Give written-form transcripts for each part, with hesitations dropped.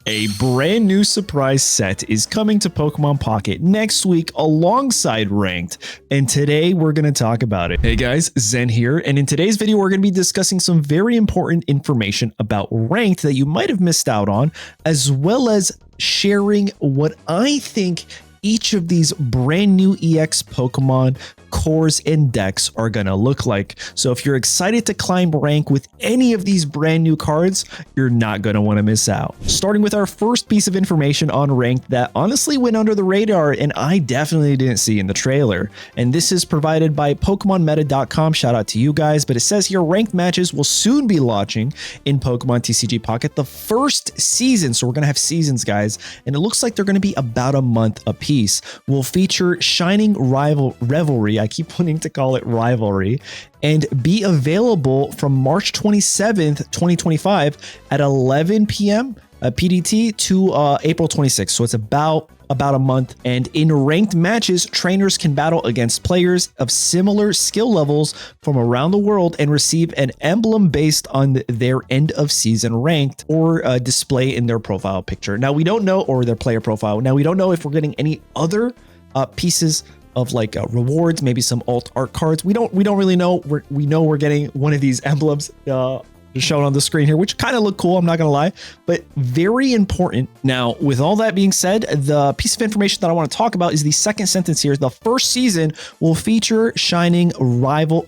A brand new surprise set is coming to Pokemon Pocket next week alongside Ranked, and today we're going to talk about it. Hey guys, Zen here, and in today's video we're going to be discussing some very important information about Ranked that you might have missed out on, as well as sharing what I think each of these brand new EX Pokemon cores and decks are gonna look like. So if you're excited to climb rank with any of these brand new cards, you're not gonna want to miss out. Starting with our first piece of information on Ranked that honestly went under the radar and I definitely didn't see in the trailer. And this is provided by PokemonMeta.com. Shout out to you guys. But it says here ranked matches will soon be launching in Pokemon TCG Pocket, the first season. So we're gonna have seasons, guys, and it looks like they're gonna be about a month apiece. Will feature Shining Revelry. I keep wanting to call it Rivalry, and be available from March 27th, 2025 at 11 p.m. PDT to April 26th. So it's about a month. And in ranked matches, trainers can battle against players of similar skill levels from around the world and receive an emblem based on their end of season ranked or display in their profile picture. Now we don't know, or their player profile. Now we don't know if we're getting any other pieces of like rewards, maybe some alt art cards. We don't really know. We know we're getting one of these emblems shown on the screen here, which kind of look cool, I'm not gonna lie, but very important. Now, with all that being said, the piece of information that I want to talk about is the second sentence here. The first season will feature Shining Revelry.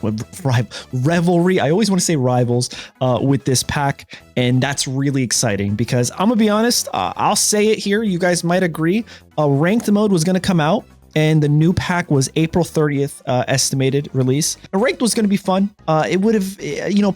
I always want to say rivals with this pack, and that's really exciting because I'm gonna be honest, I'll say it here, you guys might agree, ranked mode was gonna come out, and the new pack was April 30th estimated release. Ranked was going to be fun. It would have,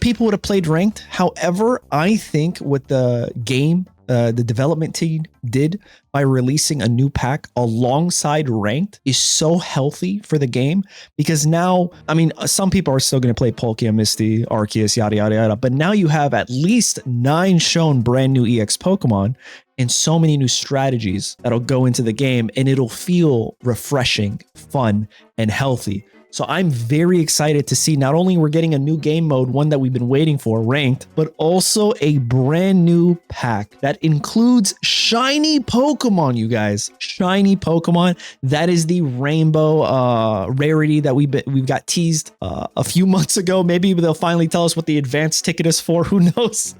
people would have played Ranked. However, I think what the game, the development team did by releasing a new pack alongside Ranked is so healthy for the game, because now, I mean, some people are still going to play Palkia, Misty, Arceus, yada, yada, yada, but now you have at least 9 shown brand new EX Pokemon and so many new strategies that'll go into the game, and it'll feel refreshing, fun, and healthy. So I'm very excited to see not only we're getting a new game mode, one that we've been waiting for, Ranked, but also a brand new pack that includes shiny Pokemon, you guys. Shiny Pokemon. That is the rainbow rarity that we've got teased a few months ago. Maybe they'll finally tell us what the advanced ticket is for. Who knows?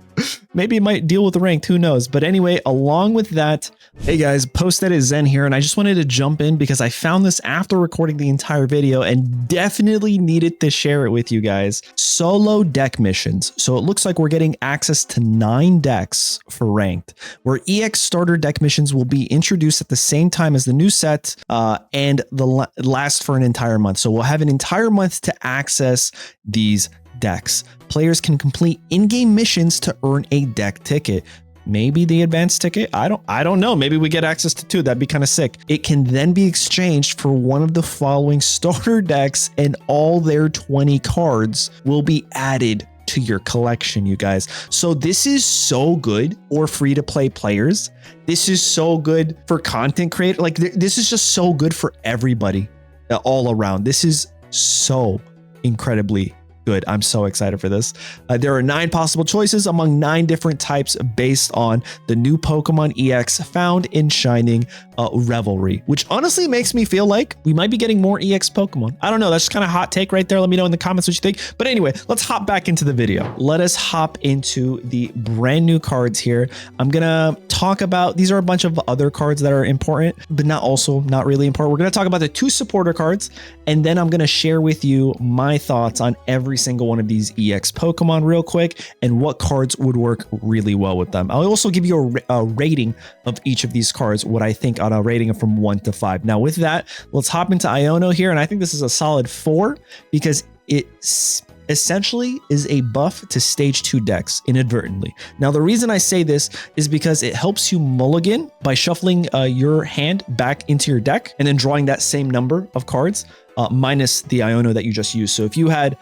Maybe it might deal with Ranked, who knows? But anyway, along with that, hey guys, Post-Edit Zen here, and I just wanted to jump in because I found this after recording the entire video and definitely needed to share it with you guys. Solo deck missions. So it looks like we're getting access to 9 decks for Ranked, where EX starter deck missions will be introduced at the same time as the new set and last for an entire month. So we'll have an entire month to access these decks. Players can complete in-game missions to earn a deck ticket. Maybe the advanced ticket. I don't know. Maybe we get access to 2. That'd be kind of sick. It can then be exchanged for one of the following starter decks, and all their 20 cards will be added to your collection, you guys. So this is so good for free-to-play players. This is so good for content creators. Like this is just so good for everybody all around. This is so incredibly good. I'm so excited for this. There are 9 possible choices among 9 different types based on the new Pokemon EX found in Shining Revelry, which honestly makes me feel like we might be getting more EX Pokemon. I don't know. That's just kind of a hot take right there. Let me know in the comments what you think. But anyway, let's hop back into the video. Let us hop into the brand new cards here. I'm going to talk about, these are a bunch of other cards that are important, but not really important. We're going to talk about the 2 supporter cards, and then I'm going to share with you my thoughts on every single one of these EX Pokemon real quick and what cards would work really well with them. I'll also give you a rating of each of these cards, what I think on a rating from 1 to 5. Now with that, let's hop into Iono here, and I think this is a solid 4 because it essentially is a buff to stage 2 decks inadvertently. Now the reason I say this is because it helps you mulligan by shuffling your hand back into your deck and then drawing that same number of cards minus the Iono that you just used. So if you had,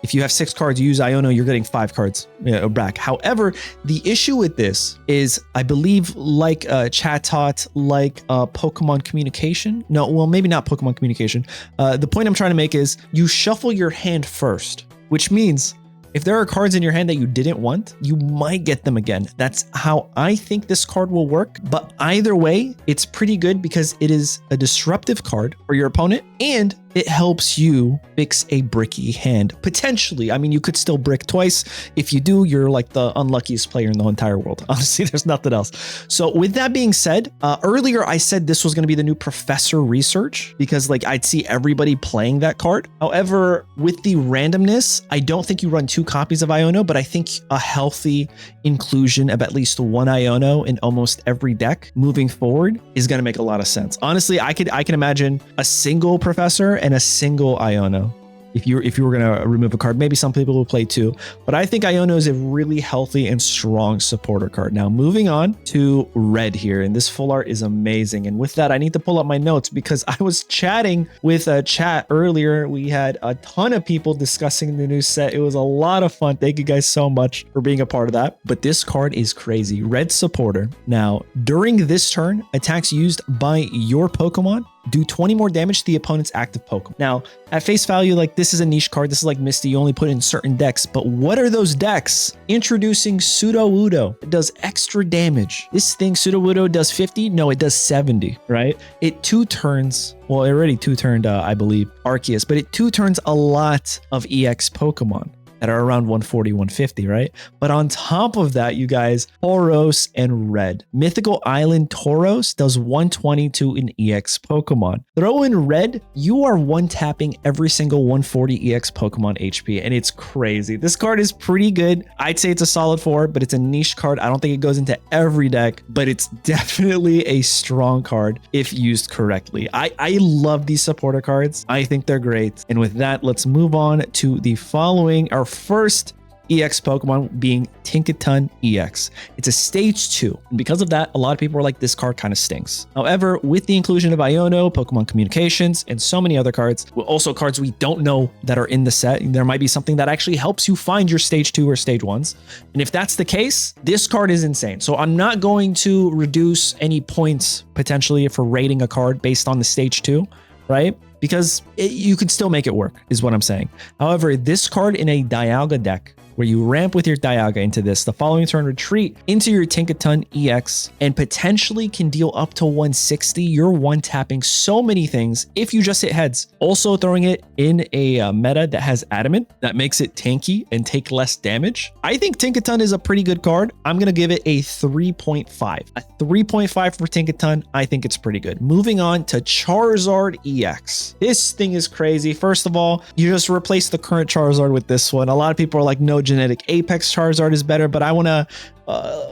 if you have 6 cards, you use Iono, you're getting 5 cards back. However, the issue with this is, I believe, like Chatot, like Pokemon Communication. No, well, maybe not Pokemon Communication. The point I'm trying to make is you shuffle your hand first, which means if there are cards in your hand that you didn't want, you might get them again. That's how I think this card will work. But either way, it's pretty good because it is a disruptive card for your opponent and it helps you fix a bricky hand. Potentially. I mean, you could still brick twice. If you do, you're like the unluckiest player in the entire world. Honestly, there's nothing else. So with that being said, earlier I said this was going to be the new Professor Research because like I'd see everybody playing that card. However, with the randomness, I don't think you run 2 copies of Iono, but I think a healthy inclusion of at least 1 Iono in almost every deck moving forward is going to make a lot of sense. Honestly, I can imagine a single Professor and a single Iono. If you were going to remove a card, maybe some people will play 2, but I think Iono is a really healthy and strong supporter card. Now moving on to red here, and this full art is amazing. And with that, I need to pull up my notes because I was chatting with a chat earlier. We had a ton of people discussing the new set. It was a lot of fun. Thank you guys so much for being a part of that. But this card is crazy. Red supporter. Now, during this turn, attacks used by your Pokemon do 20 more damage to the opponent's active Pokemon. Now, at face value, like this is a niche card. This is like Misty. You only put it in certain decks. But what are those decks? Introducing Sudowoodo. It does extra damage. This thing, Sudowoodo, does 50? No, it does 70, right? It 2 turns. Well, it already 2-turned, I believe, Arceus, but it 2 turns a lot of EX Pokemon that are around 140, 150, right? But on top of that, you guys, Tauros and Red. Mythical Island Tauros does 120 to an EX Pokemon. Throw in Red, you are one-tapping every single 140 EX Pokemon HP, and it's crazy. This card is pretty good. I'd say it's a solid 4, but it's a niche card. I don't think it goes into every deck, but it's definitely a strong card if used correctly. I love these supporter cards. I think they're great. And with that, let's move on to the following, our first EX Pokemon being Tinkaton EX. It's a stage 2. And because of that, a lot of people are like, this card kind of stinks. However, with the inclusion of Iono, Pokemon Communications, and so many other cards, well, also cards we don't know that are in the set, there might be something that actually helps you find your stage 2 or stage 1s. And if that's the case, this card is insane. So I'm not going to reduce any points potentially for rating a card based on the stage 2, right? Because you could still make it work, is what I'm saying. However, this card in a Dialga deck, where you ramp with your Dialga into this, the following turn retreat into your Tinkaton EX and potentially can deal up to 160. You're one-tapping so many things if you just hit heads. Also throwing it in a meta that has Adamant, that makes it tanky and take less damage. I think Tinkaton is a pretty good card. I'm going to give it a 3.5. A 3.5 for Tinkaton. I think it's pretty good. Moving on to Charizard EX. This thing is crazy. First of all, you just replace the current Charizard with this one. A lot of people are like, no, genetic Apex Charizard is better, but I want to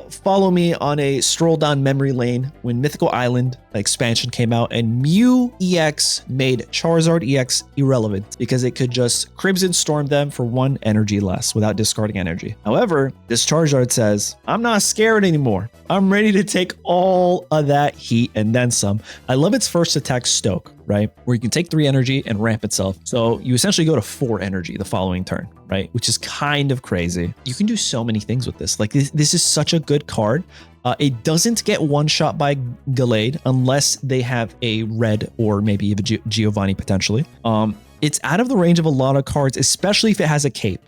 follow me on a stroll down memory lane when Mythical Island expansion came out and Mew EX made Charizard EX irrelevant because it could just Crimson Storm them for 1 energy less without discarding energy. However, this Charizard says, I'm not scared anymore. I'm ready to take all of that heat and then some. I love its first attack Stoke, right? Where you can take 3 energy and ramp itself. So you essentially go to 4 energy the following turn, right? Which is kind of crazy. You can do so many things with this. Like this is such a good card. It doesn't get one-shot by Gallade unless they have a red or maybe even Giovanni potentially. It's out of the range of a lot of cards, especially if it has a cape.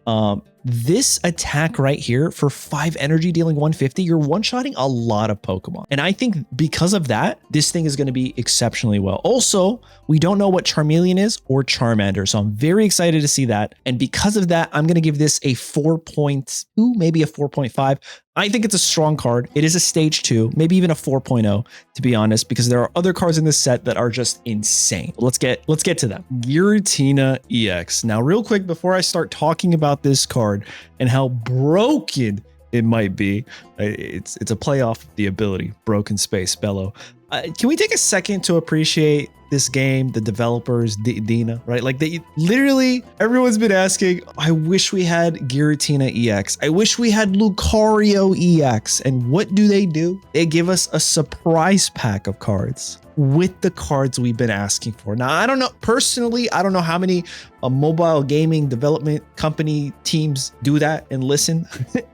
This attack right here for 5 energy dealing 150, you're one-shotting a lot of Pokemon. And I think because of that, this thing is going to be exceptionally well. Also, we don't know what Charmeleon is or Charmander, so I'm very excited to see that. And because of that, I'm going to give this a 4.2, maybe a 4.5. I think it's a strong card. It is a stage 2, maybe even a 4.0, to be honest, because there are other cards in this set that are just insane. Let's get to them. Giratina EX. Now, real quick, before I start talking about this card and how broken it might be, it's a play off of the ability, Broken Space Bellow. Can we take a second to appreciate this game, the developers, Dina, right? Like they literally, everyone's been asking, I wish we had Giratina EX. I wish we had Lucario EX. And what do? They give us a surprise pack of cards with the cards we've been asking for. Now, I don't know, personally, I don't know how many mobile gaming development company teams do that and listen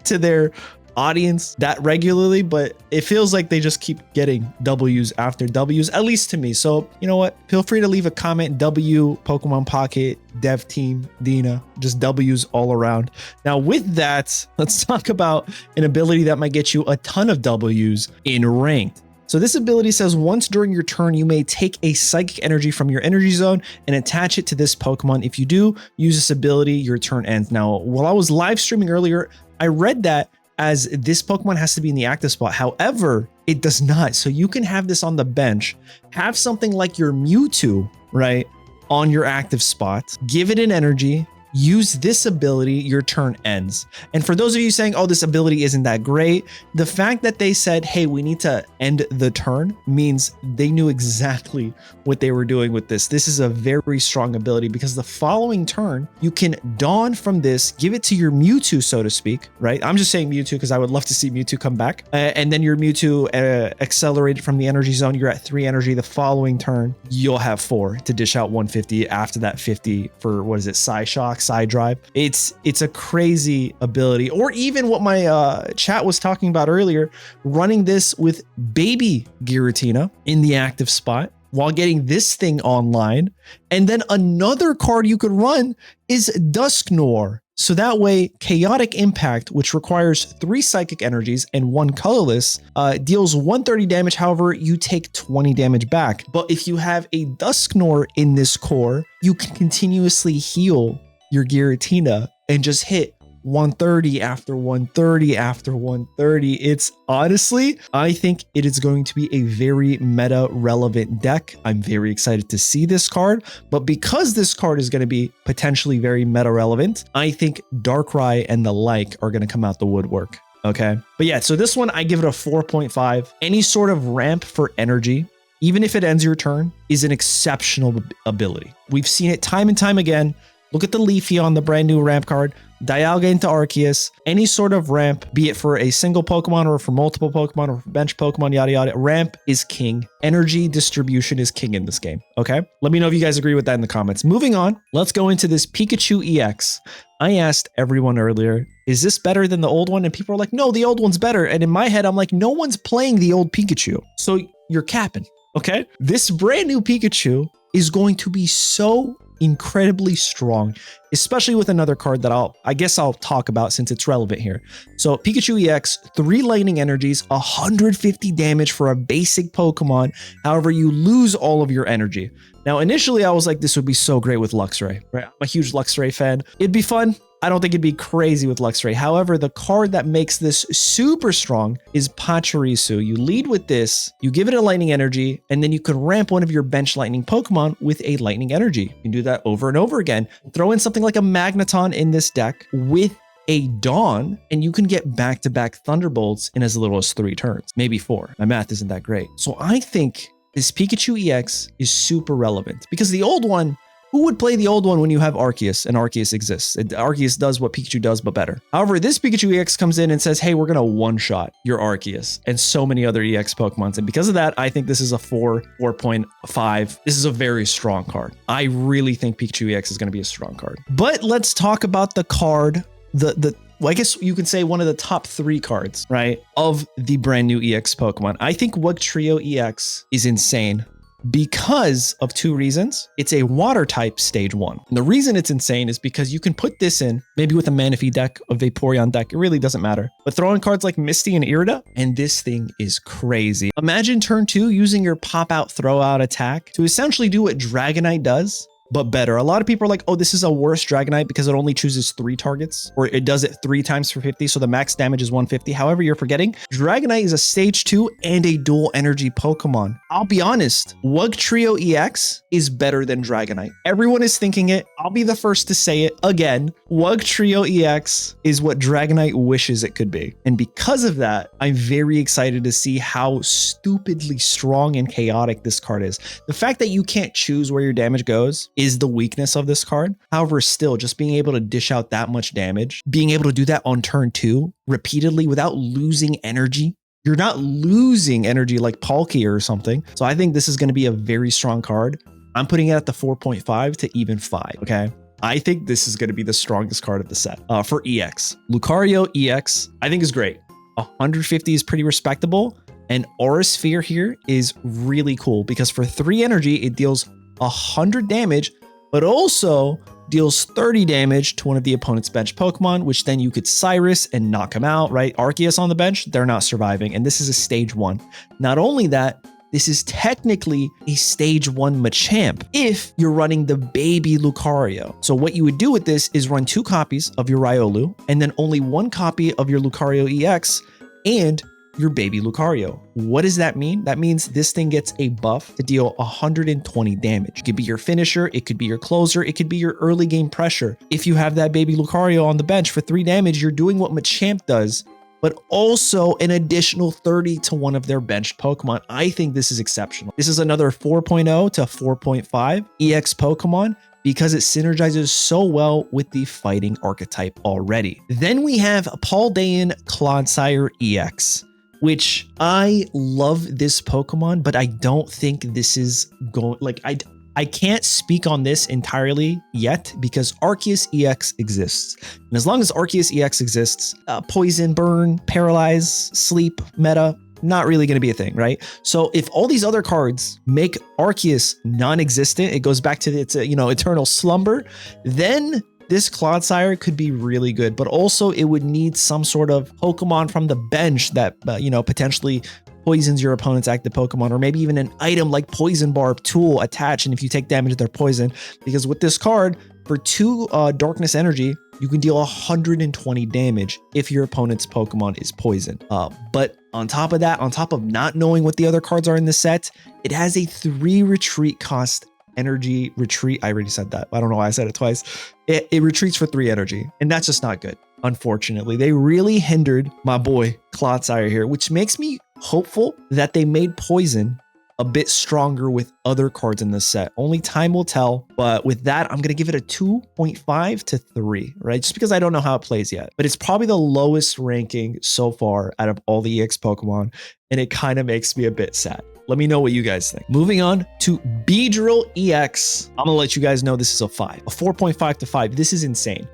to their audience that regularly, but it feels like they just keep getting W's after W's, at least to me. So you know what? Feel free to leave a comment. W, Pokemon Pocket, Dev Team, Dina, just W's all around. Now with that, let's talk about an ability that might get you a ton of W's in ranked. So this ability says once during your turn, you may take a psychic energy from your energy zone and attach it to this Pokemon. If you do use this ability, your turn ends. Now, while I was live streaming earlier, I read that as this Pokemon has to be in the active spot. However, it does not. So you can have this on the bench, have something like your Mewtwo, right, on your active spot, give it an energy, use this ability, your turn ends. And for those of you saying, oh, this ability isn't that great, the fact that they said, hey, we need to end the turn means they knew exactly what they were doing with this. This is a very strong ability because the following turn, you can Dawn from this, give it to your Mewtwo, so to speak, right? I'm just saying Mewtwo because I would love to see Mewtwo come back. And then your Mewtwo accelerated from the energy zone. You're at 3 energy. The following turn, you'll have 4 to dish out 150 after that 50 for, what is it, Psyshock, Side Drive. It's a crazy ability. Or even what my chat was talking about earlier, running this with baby Giratina in the active spot while getting this thing online. And then another card you could run is Dusknoir. So that way, Chaotic Impact, which requires 3 psychic energies and 1 colorless, deals 130 damage. However, you take 20 damage back. But if you have a Dusknoir in this core, you can continuously heal your Giratina and just hit 130 after 130 after 130. It's honestly, I think it is going to be a very meta relevant deck. I'm very excited to see this card, but because this card is going to be potentially very meta relevant, I think Darkrai and the like are going to come out the woodwork. Okay. But yeah, so this one, I give it a 4.5. Any sort of ramp for energy, even if it ends your turn, is an exceptional ability. We've seen it time and time again. Look at the Leafy on the brand new ramp card. Dialga into Arceus, any sort of ramp, be it for a single Pokemon or for multiple Pokemon or for bench Pokemon, yada yada, ramp is king. Energy distribution is king in this game, okay? Let me know if you guys agree with that in the comments. Moving on, let's go into this Pikachu EX. I asked everyone earlier, is this better than the old one? And people are like, no, the old one's better. And in my head, I'm like, no one's playing the old Pikachu. So you're capping, okay? This brand new Pikachu is going to be so incredibly strong, especially with another card that I guess I'll talk about since it's relevant here. So Pikachu EX, 3 lightning energies, 150 damage for a basic Pokemon. However, you lose all of your energy. Now, initially I was like, this would be so great with Luxray, right? I'm a huge Luxray fan. It'd be fun. I don't think it'd be crazy with Luxray. However, the card that makes this super strong is Pachirisu. You lead with this, you give it a lightning energy, and then you can ramp one of your bench lightning Pokemon with a lightning energy. You can do that over and over again. Throw in something like a Magneton in this deck with a Dawn, and you can get back-to-back Thunderbolts in as little as 3 turns, maybe 4. My math isn't that great. So I think this Pikachu EX is super relevant because the old one, who would play the old one when you have Arceus and Arceus exists? Arceus does what Pikachu does, but better. However, this Pikachu EX comes in and says, hey, we're going to one-shot your Arceus and so many other EX Pokemons. And because of that, I think this is a 4.5. This is a very strong card. I really think Pikachu EX is going to be a strong card. But let's talk about the card, well, I guess you could say one of the top 3 cards, right, of the brand new EX Pokemon. I think Wugtrio EX is insane because of 2 reasons. It's a water type stage 1. And the reason it's insane is because you can put this in maybe with a Manaphy deck, a Vaporeon deck. It really doesn't matter. But throw in cards like Misty and Irida, and this thing is crazy. Imagine turn 2 using your pop out, throw out attack to essentially do what Dragonite does, but better. A lot of people are like, oh, this is a worse Dragonite because it only chooses 3 targets, or it does it 3 times for 50, so the max damage is 150. However, you're forgetting Dragonite is a stage 2 and a dual energy Pokemon. I'll be honest, Wugtrio EX is better than Dragonite. Everyone is thinking it. I'll be the first to say it again. Wugtrio EX is what Dragonite wishes it could be. And because of that, I'm very excited to see how stupidly strong and chaotic this card is. The fact that you can't choose where your damage goes is the weakness of this card. However, still, just being able to dish out that much damage, being able to do that on turn 2 repeatedly without losing energy. You're not losing energy like Palkia or something. So I think this is going to be a very strong card. I'm putting it at the 4.5 to even 5, okay? I think this is going to be the strongest card of the set for EX. Lucario EX, I think is great. 150 is pretty respectable. And Aura Sphere here is really cool because for 3 energy, it deals 100 damage, but also deals 30 damage to one of the opponent's bench Pokemon, which then you could Cyrus and knock him out, right? Arceus on the bench, they're not surviving. And this is a stage 1. Not only that, this is technically a stage 1 Machamp if you're running the baby Lucario. So what you would do with this is run 2 copies of your Riolu and then only 1 copy of your Lucario EX and your baby Lucario. What does that mean? That means this thing gets a buff to deal 120 damage. It could be your finisher, it could be your closer, it could be your early game pressure. If you have that baby Lucario on the bench for 3 damage, you're doing what Machamp does, but also an additional 30 to one of their benched Pokemon. I think this is exceptional. This is another 4.0 to 4.5 EX Pokemon because it synergizes so well with the fighting archetype already. Then we have Paldean Clodsire EX, which I love this Pokemon, but I don't think this is going, like, I can't speak on this entirely yet because Arceus EX exists. And as long as Arceus EX exists, Poison, Burn, Paralyze, Sleep, Meta, not really going to be a thing, right? So if all these other cards make Arceus non-existent, it goes back to its, eternal slumber, then this Clodsire could be really good, but also it would need some sort of Pokemon from the bench that, potentially poisons your opponent's active Pokemon, or maybe even an item like Poison Barb Tool attached, and if you take damage, they're poisoned. Because with this card, for 2 Darkness Energy, you can deal 120 damage if your opponent's Pokemon is poisoned. But on top of that, on top of not knowing what the other cards are in the set, it has a 3 retreat cost energy retreat. I already said that. I don't know why I said it twice. It retreats for 3 energy, and that's just not good. Unfortunately, they really hindered my boy Clodsire here, which makes me hopeful that they made Poison a bit stronger with other cards in this set. Only time will tell, but with that, I'm going to give it a 2.5 to 3, right? Just because I don't know how it plays yet, but it's probably the lowest ranking so far out of all the EX Pokemon, and it kind of makes me a bit sad. Let me know what you guys think. Moving on to Beedrill EX. I'm gonna let you guys know this is a 5, a 4.5 to 5. This is insane.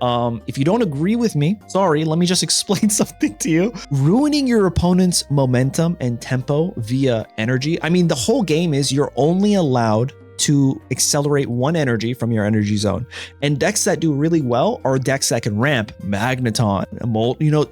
If you don't agree with me, sorry, let me just explain something to you. Ruining your opponent's momentum and tempo via energy. I mean, the whole game is you're only allowed to accelerate 1 energy from your energy zone. And decks that do really well are decks that can ramp Magneton,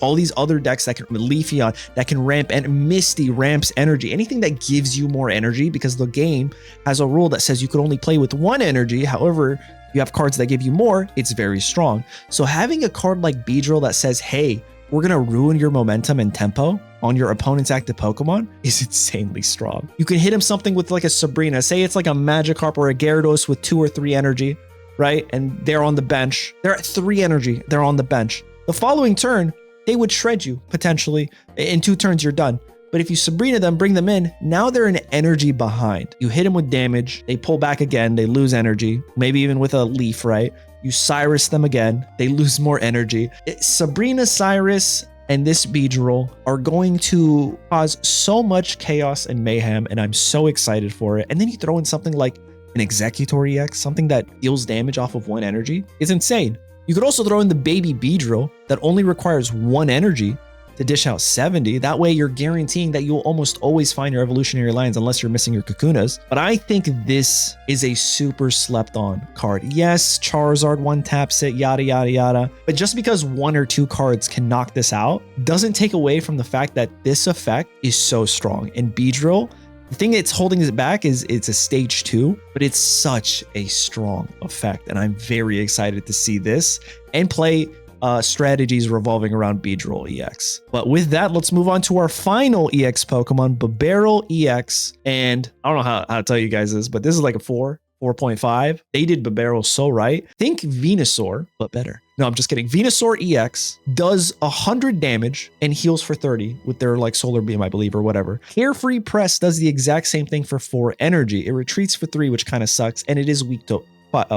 all these other decks that can, Leafeon, that can ramp, and Misty ramps energy. Anything that gives you more energy, because the game has a rule that says you could only play with 1 energy. However, you have cards that give you more, it's very strong. So having a card like Beedrill that says, hey, we're gonna ruin your momentum and tempo on your opponent's active Pokemon is insanely strong. You can hit him something with like a Sabrina, say it's like a Magikarp or a Gyarados with 2 or 3 energy, right? And they're on the bench. They're at 3 energy, they're on the bench. The following turn, they would shred you potentially. In 2 turns, you're done. But if you Sabrina them, bring them in, now they're an energy behind. You hit them with damage, they pull back again, they lose energy, maybe even with a leaf, right? You Cyrus them again, they lose more energy. Sabrina, Cyrus, and this Beedrill are going to cause so much chaos and mayhem, and I'm so excited for it. And then you throw in something like an Executor EX, something that deals damage off of 1 energy. It's insane. You could also throw in the baby Beedrill that only requires 1 energy to dish out 70. That way you're guaranteeing that you'll almost always find your evolutionary lines unless you're missing your Kakunas. But I think this is a super slept on card. Yes, Charizard 1-taps it, yada, yada, yada. But just because 1 or 2 cards can knock this out doesn't take away from the fact that this effect is so strong. And Beedrill, the thing that's holding it back is it's a stage 2, but it's such a strong effect. And I'm very excited to see this and play strategies revolving around Beedrill EX. But with that, let's move on to our final EX Pokemon, Bibarel EX. And I don't know how to tell you guys this, but this is like a 4.5. They did Bibarel so right. Think Venusaur, but better. No, I'm just kidding. Venusaur EX does 100 damage and heals for 30 with their like Solar Beam, I believe, or whatever. Carefree Press does the exact same thing for 4 energy. It retreats for 3, which kind of sucks, and it is weak to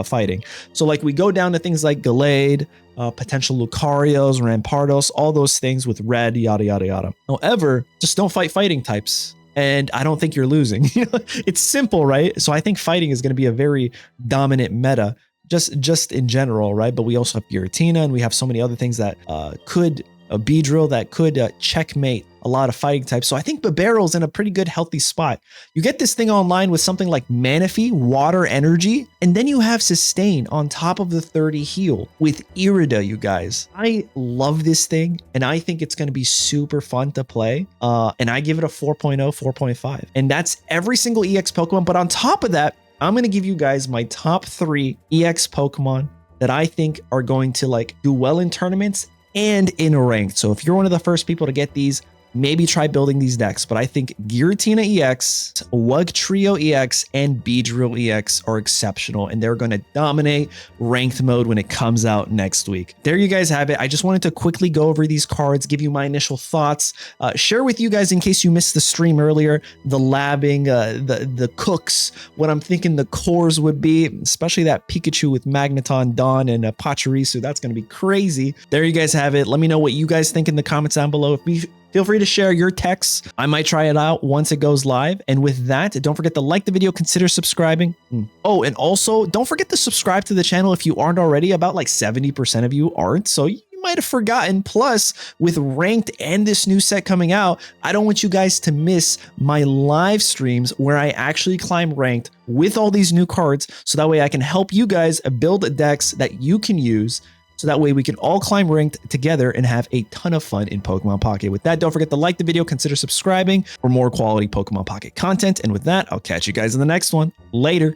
fighting. So like we go down to things like Gallade, potential Lucarios, Rampardos, all those things with red, yada, yada, yada. However, just don't fight fighting types. And I don't think you're losing. It's simple, right? So I think fighting is going to be a very dominant meta, just in general, right? But we also have Giratina, and we have so many other things that could a Beedrill that could checkmate a lot of fighting types. So I think Bibarel's in a pretty good healthy spot. You get this thing online with something like Manaphy, Water Energy, and then you have Sustain on top of the 30 heal with Irida, you guys. I love this thing, and I think it's going to be super fun to play. And I give it a 4.0, 4.5. And that's every single EX Pokemon. But on top of that, I'm going to give you guys my top 3 EX Pokemon that I think are going to like do well in tournaments and in ranked. So if you're one of the first people to get these, maybe try building these decks. But I think Giratina EX, Wugtrio EX, and Beedrill EX are exceptional, and they're going to dominate ranked mode when it comes out next week. There you guys have it. I just wanted to quickly go over these cards, give you my initial thoughts, share with you guys in case you missed the stream earlier, the labbing, the cooks, what I'm thinking the cores would be, especially that Pikachu with Magneton, Dawn, and Pachirisu. That's going to be crazy. There you guys have it. Let me know what you guys think in the comments down below. Feel free to share your texts. I might try it out once it goes live. And with that, don't forget to like the video, consider subscribing. Oh, and also don't forget to subscribe to the channel if you aren't already. About like 70% of you aren't. So you might have forgotten. Plus, with ranked and this new set coming out, I don't want you guys to miss my live streams where I actually climb ranked with all these new cards. So that way I can help you guys build decks that you can use. So that way we can all climb ranked together and have a ton of fun in Pokemon Pocket. With that, don't forget to like the video, consider subscribing for more quality Pokemon Pocket content. And with that, I'll catch you guys in the next one. Later.